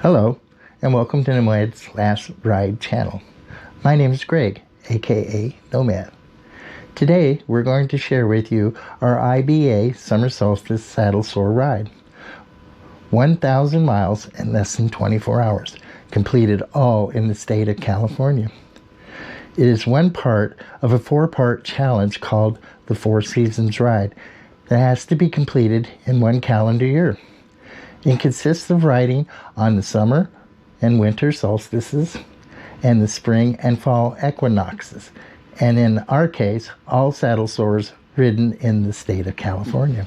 Hello, and welcome to Nomad's Last Ride channel. My name is Greg, aka Nomad. Today, we're going to share with you our IBA Summer Solstice Saddlesore ride. 1,000 miles in less than 24 hours, completed all in the state of California. It is one part of a 4-part challenge called the 4 Seasons Ride that has to be completed in 1 calendar year. It consists of riding on the summer and winter solstices and the spring and fall equinoxes, and in our case, all saddle sores ridden in the state of California.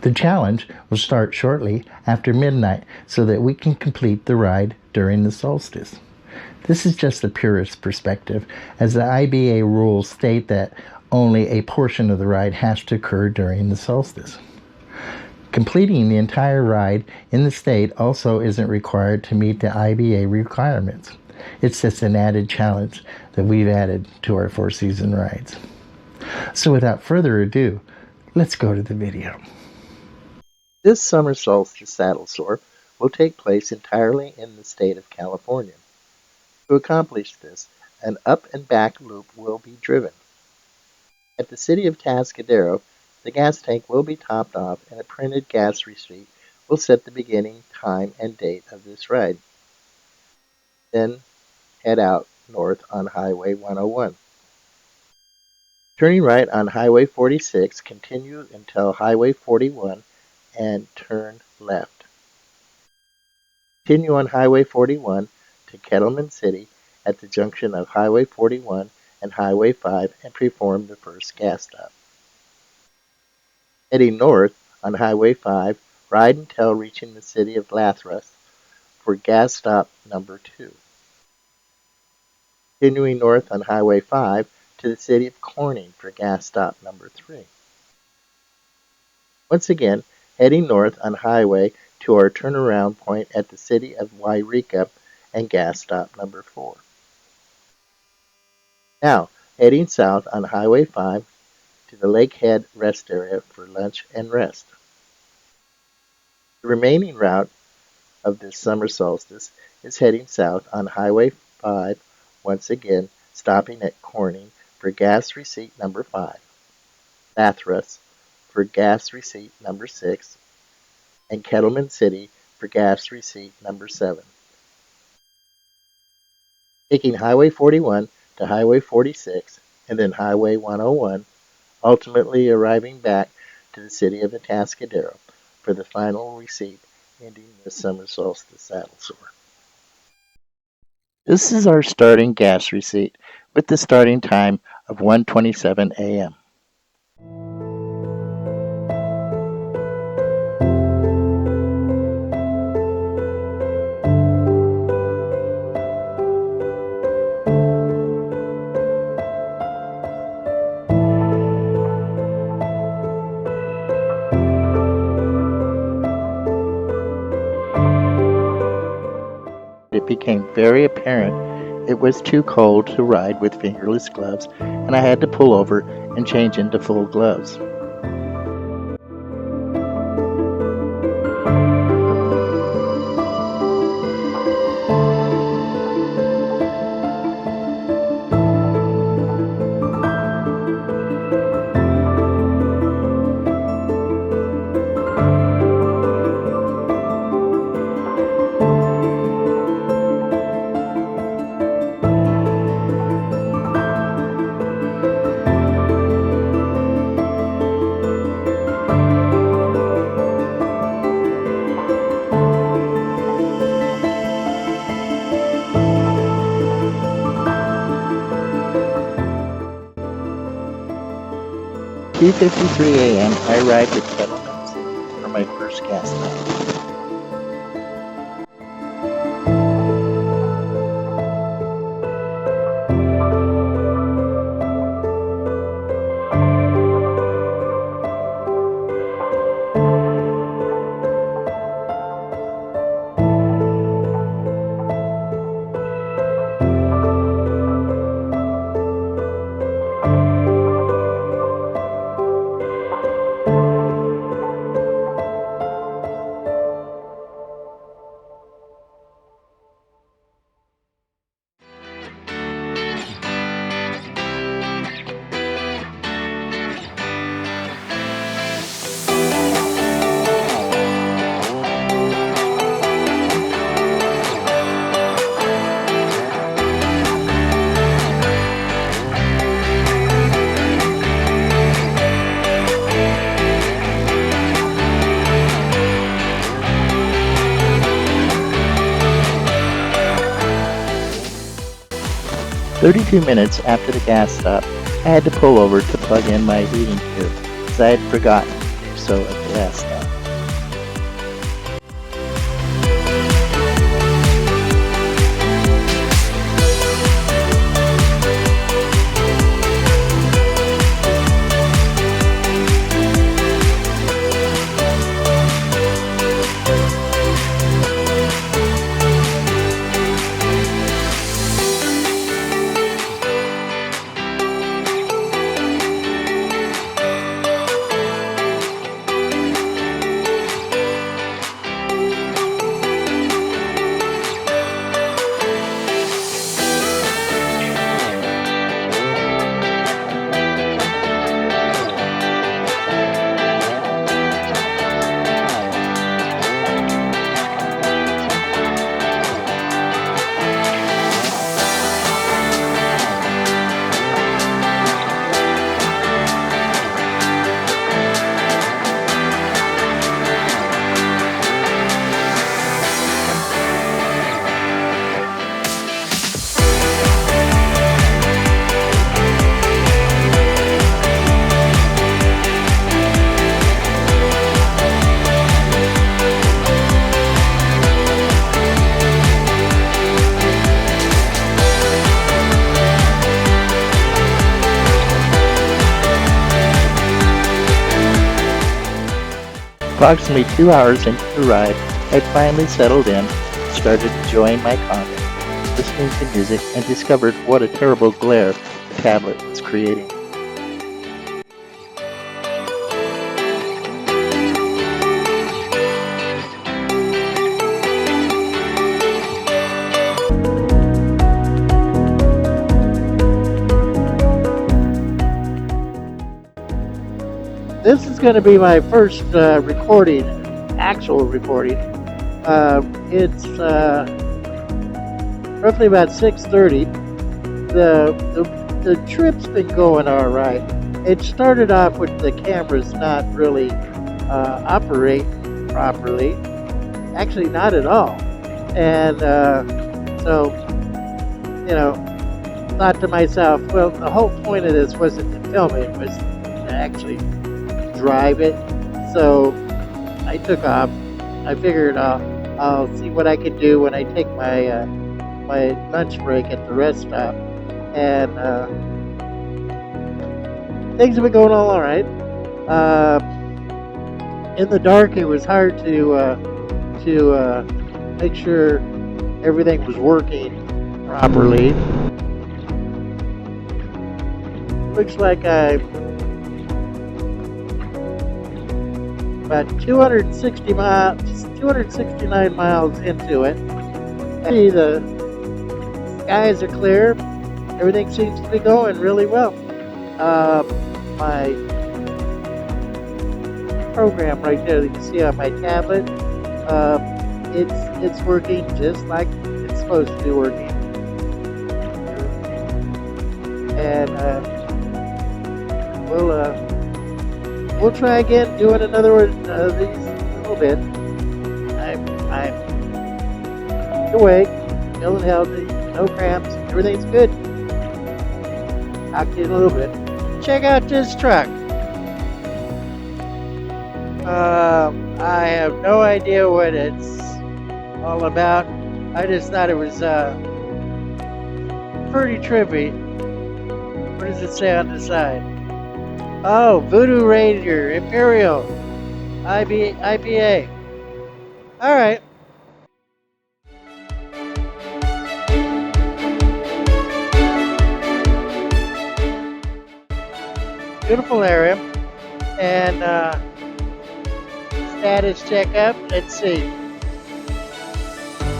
The challenge will start shortly after midnight so that we can complete the ride during the solstice. This is just a purist perspective, as the IBA rules state that only a portion of the ride has to occur during the solstice. Completing the entire ride in the state also isn't required to meet the IBA requirements. It's just an added challenge that we've added to our 4-season rides. So without further ado, let's go to the video. This summer solstice saddlesore will take place entirely in the state of California. To accomplish this, an up and back loop will be driven. At the city of Atascadero, the gas tank will be topped off and a printed gas receipt will set the beginning time and date of this ride. Then head out north on Highway 101. Turning right on Highway 46, continue until Highway 41 and turn left. Continue on Highway 41 to Kettleman City at the junction of Highway 41 and Highway 5 and perform the first gas stop. Heading north on Highway 5, ride until reaching the city of Lathrus for gas stop number 2. Continuing north on Highway 5 to the city of Corning for gas stop number 3. Once again, heading north on highway to our turnaround point at the city of Wairika and gas stop number 4. Now, heading south on Highway 5 to the Lakehead rest area for lunch and rest. The remaining route of this summer solstice is heading south on Highway 5, once again stopping at Corning for gas receipt number 5, Lathrus for gas receipt number 6, and Kettleman City for gas receipt number 7. Taking Highway 41 to Highway 46 and then Highway 101, ultimately arriving back to the city of Atascadero for the final receipt, ending the summer solstice saddlesore. This is our starting gas receipt with the starting time of 1:27 a.m. It became very apparent it was too cold to ride with fingerless gloves, and I had to pull over and change into full gloves. At 2:53 a.m. I arrived at Kettleman City for my first gas stop. 32 minutes after the gas stop, I had to pull over to plug in my heating tube, as I had forgotten to do so at the gas stop. Approximately 2 hours into the ride, I finally settled in, started enjoying my coffee, listening to music, and discovered what a terrible glare the tablet was creating. This is going to be my first recording, actual recording. It's roughly about 6:30. The trip's been going all right. It started off with the cameras not really operate properly. Actually, not at all. And so, thought to myself, well, the whole point of this wasn't to film it, it was to actually drive it. So I took off. I figured I'll see what I can do when I take my my lunch break at the rest stop. And things have been going all right. In the dark, it was hard to make sure everything was working properly. Looks like I'm about 269 miles into it. See, the skies are clear. Everything seems to be going really well. My program right there that you can see on my tablet, it's working just like it's supposed to be working. And we'll try again doing another one of these in a little bit. I'm awake, feeling healthy, no cramps, everything's good. Talk to you in a little bit. Check out this truck. I have no idea what it's all about. I just thought it was pretty trippy. What does it say on the side? Oh, Voodoo Ranger, Imperial, IBA. All right. Beautiful area. And status checkup. Let's see.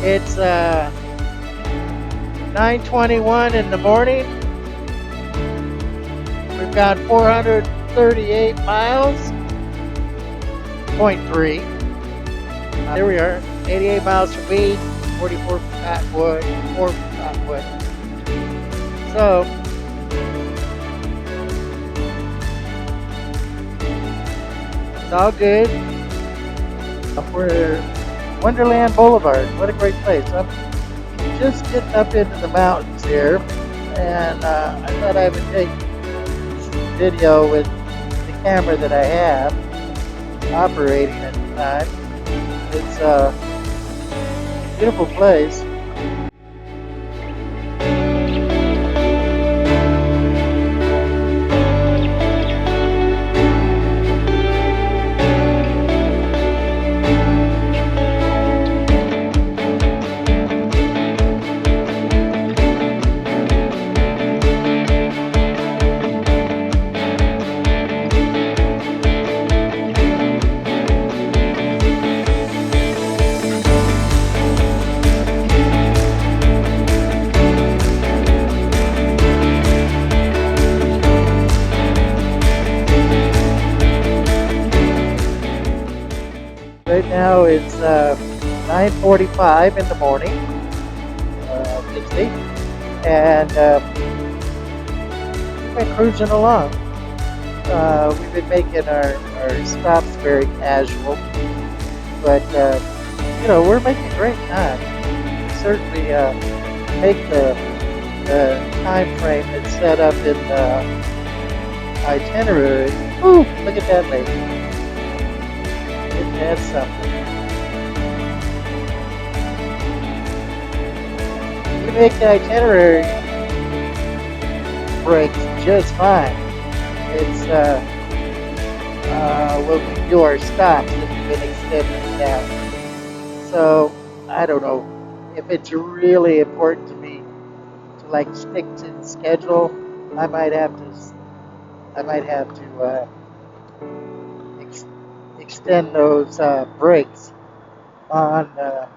It's 9:21 in the morning. We've got 438 miles, 0.3. There we are, 88 miles from me, 44 from Cottonwood, 4 from Cottonwood. So, it's all good. We're Wonderland Boulevard. What a great place. I'm just getting up into the mountains here. and I thought I would take video with the camera that I have operating at the time. It's a beautiful place. Right now it's 9:45 in the morning, Wednesday, and we've been cruising along. We've been making our stops very casual, but we're making great time. We certainly make the time frame that's set up in the itinerary. Ooh, look at that lake. That's something. We make the itinerary breaks just fine. It's when we do our stops that we've been extending that. So I don't know if it's really important to me to like stick to the schedule. I might have to extend those breaks on the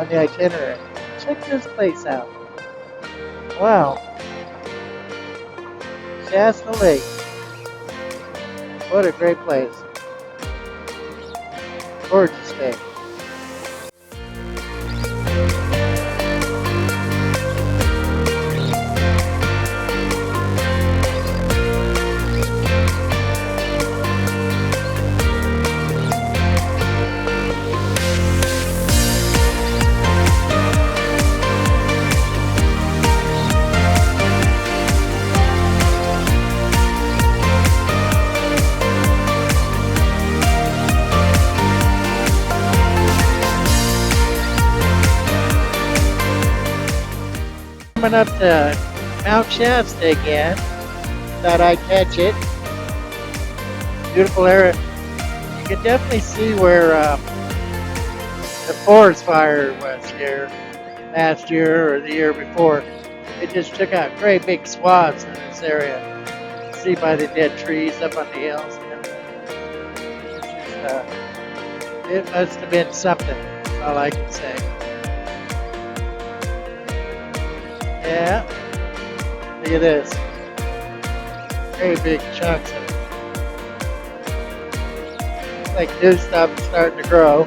itinerary. Check this place out. Wow. Shasta Lake. What a great place. Gorgeous day. Coming up to Mount Shasta again. Thought I'd catch it. Beautiful area. You can definitely see where the forest fire was here last year or the year before. It just took out great big swaths in this area. You can see by the dead trees up on the hills. It's just, it must have been something. That's all I can say. Yeah, look at this. Very big chunks of it. Looks like new stuff is starting to grow.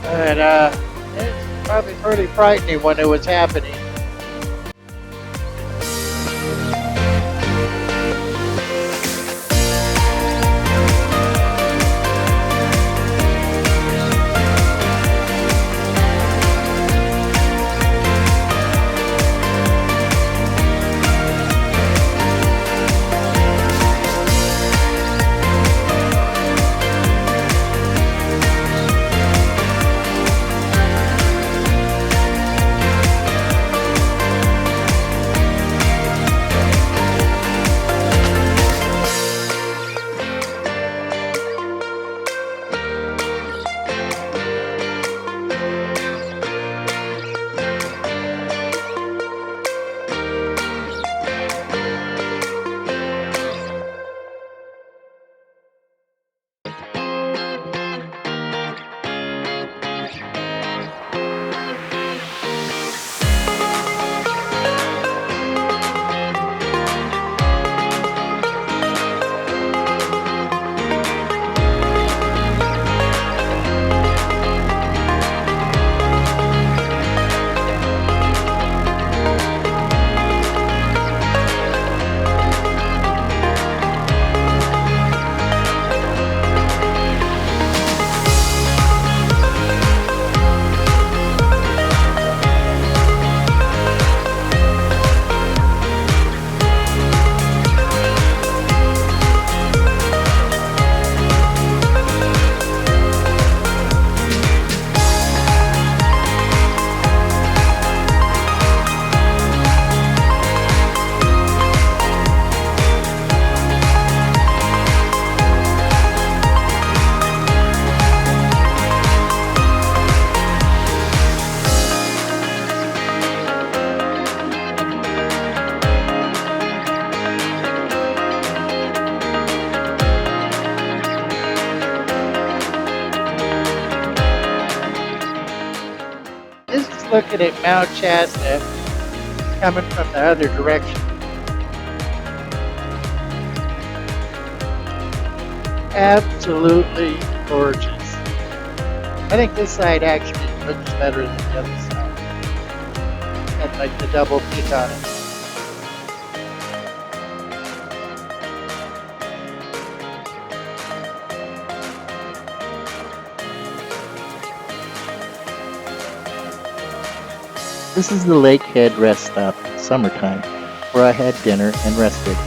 But it's probably pretty frightening when it was happening. looking at Mount Shasta coming from the other direction. Absolutely gorgeous. I think this side actually looks better than the other side. And like the double peak on it. This is the Lake Head rest stop, summertime, where I had dinner and rested.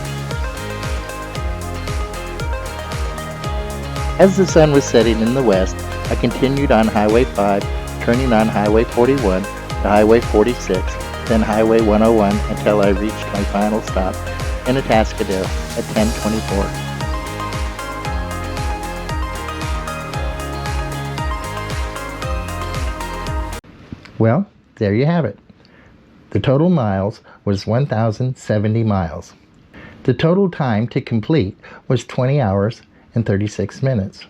As the sun was setting in the west, I continued on Highway 5, turning on Highway 41 to Highway 46, then Highway 101 until I reached my final stop in Atascadero at 10:24. Well, there you have it. The total miles was 1,070 miles. The total time to complete was 20 hours and 36 minutes.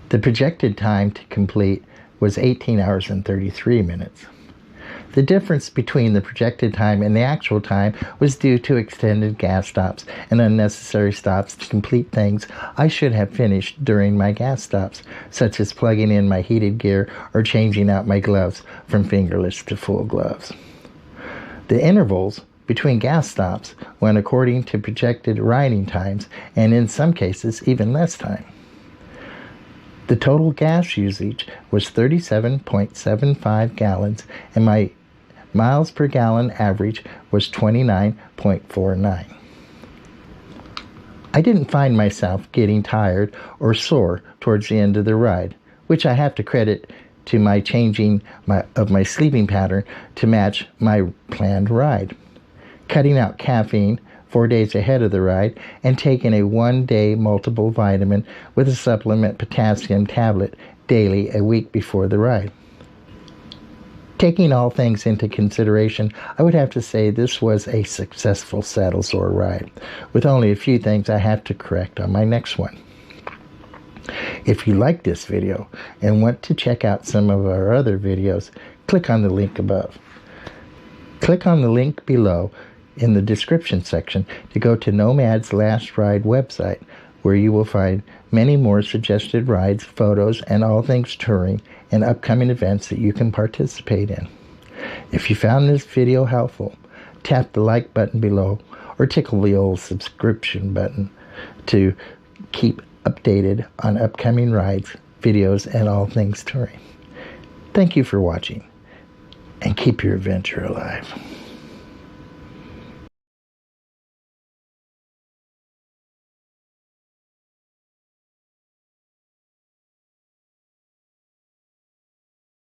The projected time to complete was 18 hours and 33 minutes. The difference between the projected time and the actual time was due to extended gas stops and unnecessary stops to complete things I should have finished during my gas stops, such as plugging in my heated gear or changing out my gloves from fingerless to full gloves. The intervals between gas stops went according to projected riding times, and in some cases even less time. The total gas usage was 37.75 gallons, and my miles per gallon average was 29.49. I didn't find myself getting tired or sore towards the end of the ride, which I have to credit to my changing of my sleeping pattern to match my planned ride, cutting out caffeine 4 days ahead of the ride, and taking a 1-day multiple vitamin with a supplement potassium tablet daily a week before the ride. Taking all things into consideration, I would have to say this was a successful Saddlesore ride, with only a few things I have to correct on my next one. If you like this video and want to check out some of our other videos, click on the link above. Click on the link below in the description section to go to Nomad's Last Ride website, where you will find many more suggested rides, photos, and all things touring and upcoming events that you can participate in. If you found this video helpful, tap the like button below or tickle the old subscription button to keep updated on upcoming rides, videos, and all things touring. Thank you for watching, and keep your adventure alive.